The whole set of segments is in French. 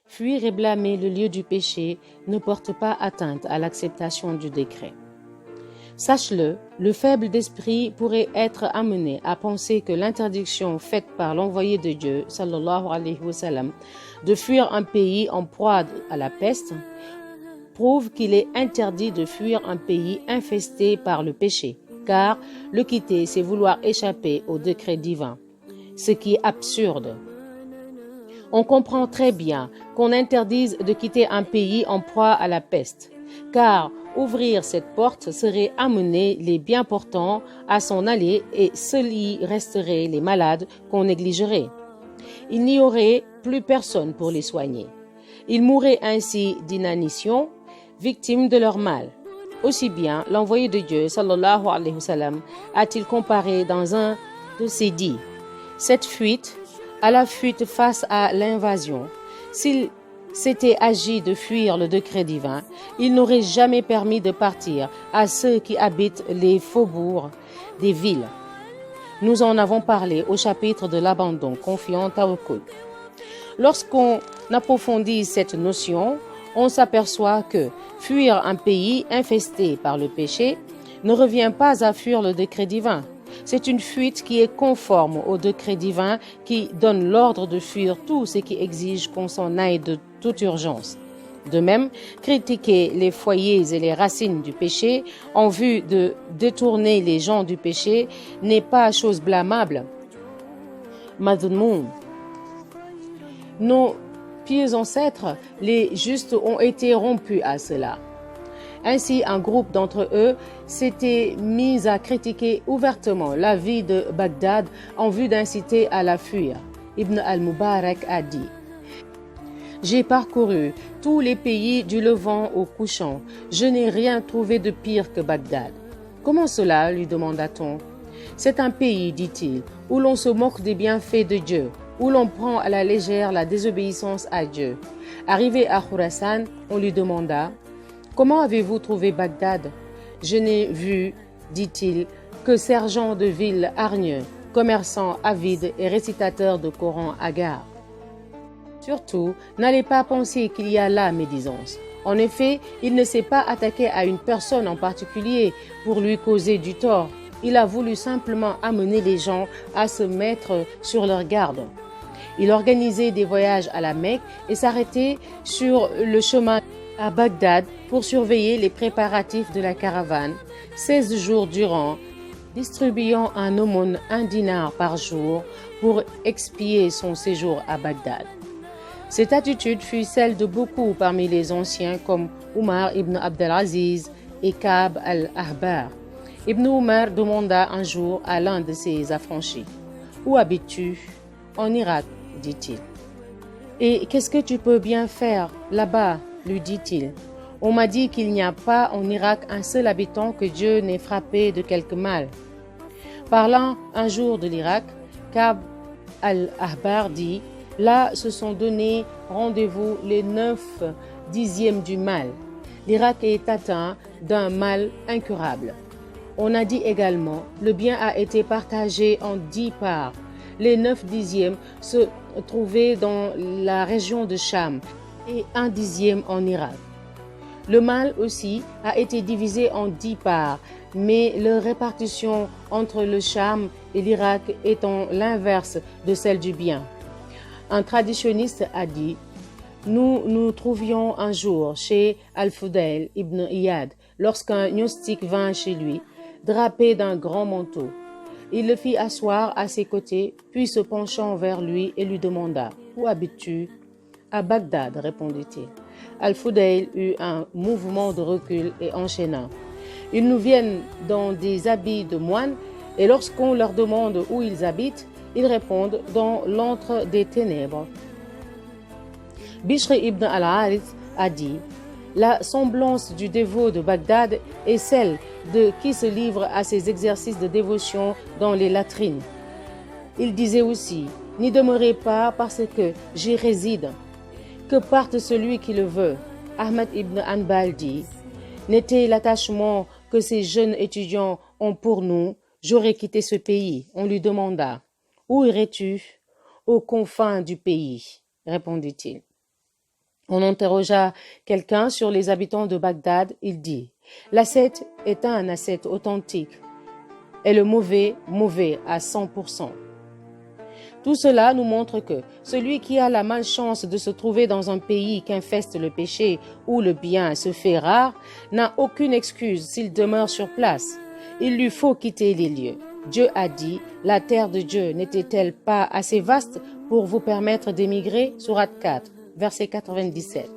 Fuir et blâmer le lieu du péché ne porte pas atteinte à l'acceptation du décret. Sache-le, le faible d'esprit pourrait être amené à penser que l'interdiction faite par l'envoyé de Dieu, sallallahu alayhi wa sallam, de fuir un pays en proie à la peste, prouve qu'il est interdit de fuir un pays infesté par le péché, car le quitter, c'est vouloir échapper au décret divin, ce qui est absurde. On comprend très bien qu'on interdise de quitter un pays en proie à la peste, car ouvrir cette porte serait amener les bien portants à s'en aller et seuls y resteraient les malades qu'on négligerait. Il n'y aurait plus personne pour les soigner. Ils mourraient ainsi d'inanition, victimes de leur mal. Aussi bien, l'envoyé de Dieu, sallallahu alayhi wa sallam, a-t-il comparé dans un de ses dits cette fuite à la fuite face à l'invasion. S'il s'était agi de fuir le décret divin, il n'aurait jamais permis de partir à ceux qui habitent les faubourgs des villes. Nous en avons parlé au chapitre de l'abandon confiant tawakkul. Lorsqu'on approfondit cette notion, on s'aperçoit que fuir un pays infesté par le péché ne revient pas à fuir le décret divin. C'est une fuite qui est conforme au décret divin qui donne l'ordre de fuir tout ce qui exige qu'on s'en aille de toute urgence. De même, critiquer les foyers et les racines du péché en vue de détourner les gens du péché n'est pas chose blâmable. Madhmoum. Nos pieux ancêtres, les justes, ont été rompus à cela. Ainsi, un groupe d'entre eux s'était mis à critiquer ouvertement la vie de Bagdad en vue d'inciter à la fuir. Ibn al-Mubarak a dit « J'ai parcouru tous les pays du Levant au couchant. Je n'ai rien trouvé de pire que Bagdad. »« Comment cela ?» lui demanda-t-on. « C'est un pays, dit-il, où l'on se moque des bienfaits de Dieu, où l'on prend à la légère la désobéissance à Dieu. » Arrivé à Khurasan, on lui demanda « Comment avez-vous trouvé Bagdad ?»« Je n'ai vu, dit-il, que sergents de ville hargneux, commerçants avides et récitateurs de Coran hagards. Surtout, n'allez pas penser qu'il y a là médisance. En effet, il ne s'est pas attaqué à une personne en particulier pour lui causer du tort. Il a voulu simplement amener les gens à se mettre sur leur garde. Il organisait des voyages à la Mecque et s'arrêtait sur le chemin à Bagdad pour surveiller les préparatifs de la caravane, 16 jours durant, distribuant un aumône 1 dinar par jour pour expier son séjour à Bagdad. Cette attitude fut celle de beaucoup parmi les anciens comme Omar ibn Abdelaziz et Ka'b al-Ahbar. Ibn Omar demanda un jour à l'un de ses affranchis « Où habites-tu » ?« En Irak, dit-il. »« Et qu'est-ce que tu peux bien faire là-bas ?» lui dit-il. « On m'a dit qu'il n'y a pas en Irak un seul habitant que Dieu n'ait frappé de quelque mal. » Parlant un jour de l'Irak, Ka'b al-Ahbar dit « Là se sont donnés rendez-vous les 9/10 du mal. L'Irak est atteint d'un mal incurable. » On a dit également « Le bien a été partagé en 10 parts. Les 9/10 se trouvaient dans la région de Cham et 1/10 en Irak. Le mal aussi a été divisé en 10 parts, mais leur répartition entre le Cham et l'Irak étant l'inverse de celle du bien. » Un traditionniste a dit « Nous nous trouvions un jour chez Al-Fudayl ibn Iyad lorsqu'un gnostique vint chez lui, drapé d'un grand manteau. Il le fit asseoir à ses côtés, puis se penchant vers lui et lui demanda « Où habites-tu » ?« À Bagdad, répondit-il. Al-Fudayl eut un mouvement de recul et enchaîna. Ils nous viennent dans des habits de moines et lorsqu'on leur demande où ils habitent, ils répondent dans l'antre des ténèbres. Bishr ibn al-Harith a dit la semblance du dévot de Bagdad est celle de qui se livre à ses exercices de dévotion dans les latrines. Il disait aussi n'y demeurez pas parce que j'y réside. Que parte celui qui le veut. Ahmad ibn Hanbal dit n'était l'attachement que ces jeunes étudiants ont pour nous, j'aurais quitté ce pays. On lui demanda où irais-tu? Aux confins du pays, répondit-il. On interrogea quelqu'un sur les habitants de Bagdad. Il dit: l'ascète est un ascète authentique et le mauvais, mauvais à 100%. Tout cela nous montre que celui qui a la malchance de se trouver dans un pays qu'infeste le péché où le bien se fait rare n'a aucune excuse s'il demeure sur place. Il lui faut quitter les lieux. Dieu a dit: la terre de Dieu n'était-elle pas assez vaste pour vous permettre d'émigrer? Sourate 4, verset 97.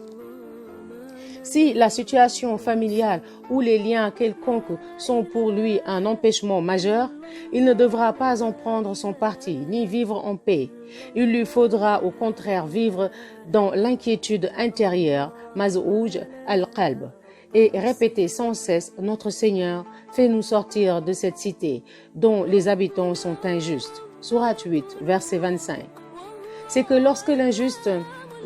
Si la situation familiale ou les liens quelconques sont pour lui un empêchement majeur, il ne devra pas en prendre son parti, ni vivre en paix. Il lui faudra au contraire vivre dans l'inquiétude intérieure, maz'ouj al-qalb, et répéter sans cesse: notre Seigneur, fais-nous sortir de cette cité dont les habitants sont injustes. Sourate 8, verset 25. C'est que lorsque l'injuste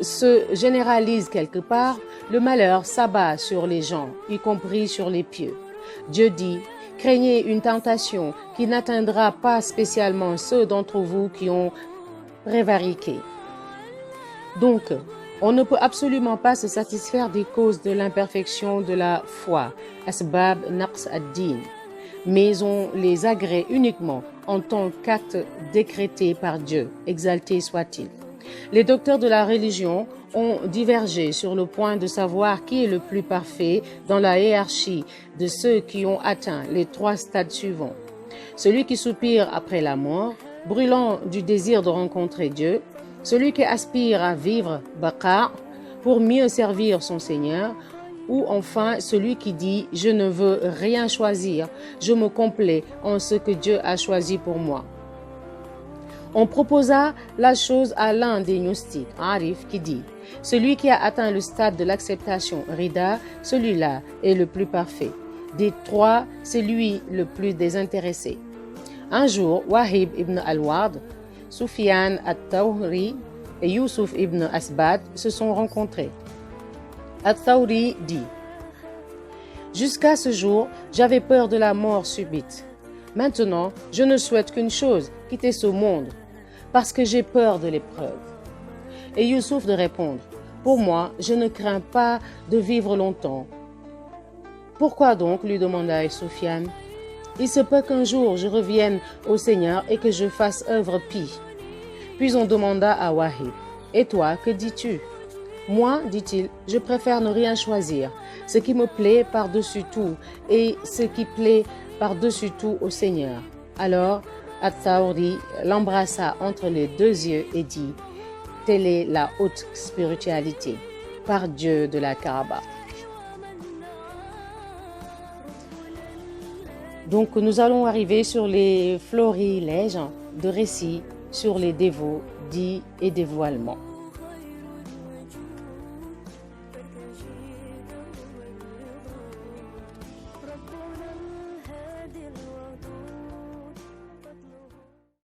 se généralise quelque part, le malheur s'abat sur les gens, y compris sur les pieux. Dieu dit: craignez une tentation qui n'atteindra pas spécialement ceux d'entre vous qui ont prévariqué. Donc, on ne peut absolument pas se satisfaire des causes de l'imperfection de la foi, asbab naqs ad-din, mais on les agrée uniquement en tant qu'acte décrété par Dieu, exalté soit-il. Les docteurs de la religion ont divergé sur le point de savoir qui est le plus parfait dans la hiérarchie de ceux qui ont atteint les 3 stades suivants. Celui qui soupire après la mort, brûlant du désir de rencontrer Dieu, celui qui aspire à vivre baqa pour mieux servir son Seigneur, ou enfin celui qui dit: je ne veux rien choisir, je me complais en ce que Dieu a choisi pour moi. On proposa la chose à l'un des gnostiques, Arif, qui dit: celui qui a atteint le stade de l'acceptation, Rida, celui-là est le plus parfait. Des 3, c'est lui le plus désintéressé. Un jour, Wahib ibn al-Ward, Soufiane al-Tawri et Youssouf ibn Asbad se sont rencontrés. Al-Tawri dit: jusqu'à ce jour, j'avais peur de la mort subite. Maintenant, je ne souhaite qu'une chose, quitter ce monde, parce que j'ai peur de l'épreuve. Et Youssouf de répondre: pour moi, je ne crains pas de vivre longtemps. Pourquoi donc, lui demanda Soufiane. Il se peut qu'un jour je revienne au Seigneur et que je fasse œuvre pie. Puis on demanda à Wahib: et toi, que dis-tu? Moi, dit-il, je préfère ne rien choisir, ce qui me plaît par-dessus tout et ce qui plaît par-dessus tout au Seigneur. Alors, At-Tawri l'embrassa entre les 2 yeux et dit: telle est la haute spiritualité, par Dieu de la Kaaba. Donc nous allons arriver sur les florilèges de récits sur les dévots, dits et dévoilements.